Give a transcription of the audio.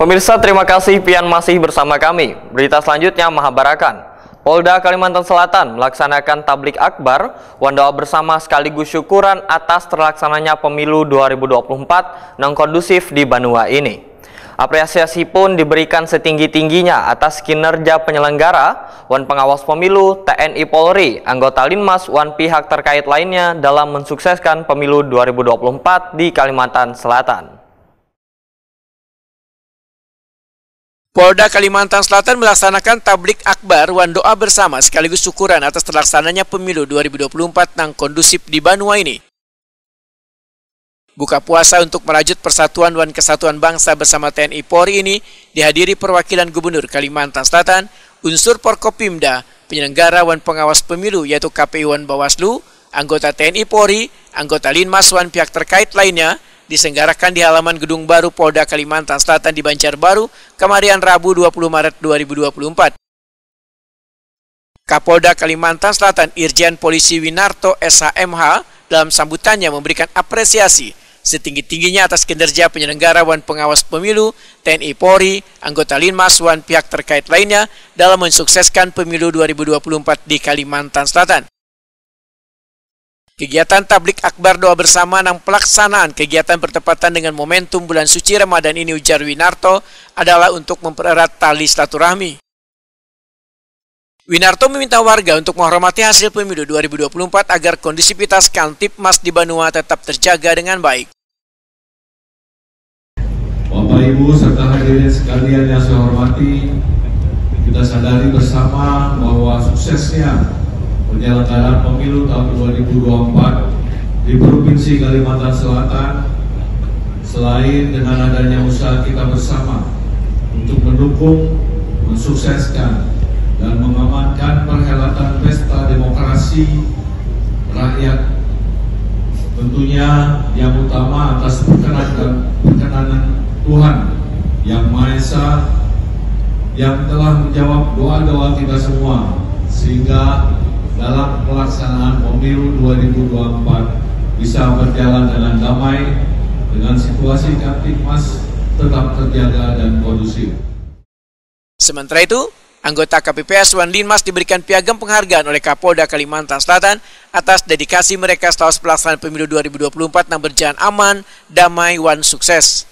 Pemirsa, terima kasih pian masih bersama kami. Berita selanjutnya Mahabarakan. Polda Kalimantan Selatan melaksanakan tablik akbar, doa bersama sekaligus syukuran atas terlaksananya pemilu 2024 yang kondusif di Banua ini. Apresiasi pun diberikan setinggi-tingginya atas kinerja penyelenggara, wan pengawas pemilu, TNI Polri, anggota Linmas, wan pihak terkait lainnya dalam mensukseskan pemilu 2024 di Kalimantan Selatan. Polda Kalimantan Selatan melaksanakan tablik akbar wan doa bersama sekaligus syukuran atas terlaksananya pemilu 2024 yang kondusif di Banua ini. Buka puasa untuk merajut persatuan wan kesatuan bangsa bersama TNI Polri ini dihadiri perwakilan Gubernur Kalimantan Selatan, unsur Porkopimda, penyelenggara wan pengawas pemilu yaitu KPU wan Bawaslu, anggota TNI Polri, anggota Linmas wan pihak terkait lainnya, diselenggarakan di halaman Gedung Baru Polda Kalimantan Selatan di Banjarbaru, kemarin Rabu 20 Maret 2024. Kapolda Kalimantan Selatan Irjen Polisi Winarto SHMH dalam sambutannya memberikan apresiasi setinggi-tingginya atas kinerja penyelenggara wan pengawas pemilu, TNI Polri, anggota Linmas wan pihak terkait lainnya dalam mensukseskan pemilu 2024 di Kalimantan Selatan. Kegiatan tablik akbar doa bersama dan pelaksanaan kegiatan bertepatan dengan momentum bulan suci Ramadan ini, ujar Winarto, adalah untuk mempererat tali silaturahmi. Winarto meminta warga untuk menghormati hasil pemilu 2024 agar kondisivitas Kamtipmas di Banua tetap terjaga dengan baik. Bapak Ibu serta hadirin sekalian yang saya hormati, kita sadari bersama bahwa suksesnya penyelenggaraan pemilu tahun 2024 di Provinsi Kalimantan Selatan, selain dengan adanya usaha kita bersama untuk mendukung, mensukseskan, dan mengamankan perhelatan pesta demokrasi rakyat, tentunya yang utama atas perkenanan Tuhan Yang Maha Esa yang telah menjawab doa-doa kita semua, sehingga dalam pelaksanaan pemilu 2024 bisa berjalan dengan damai, dengan situasi Kamtipmas tetap terjaga dan kondusif. Sementara itu, anggota KPPS wan Linmas diberikan piagam penghargaan oleh Kapolda Kalimantan Selatan atas dedikasi mereka setelah pelaksanaan pemilu 2024 yang berjalan aman, damai, wan sukses.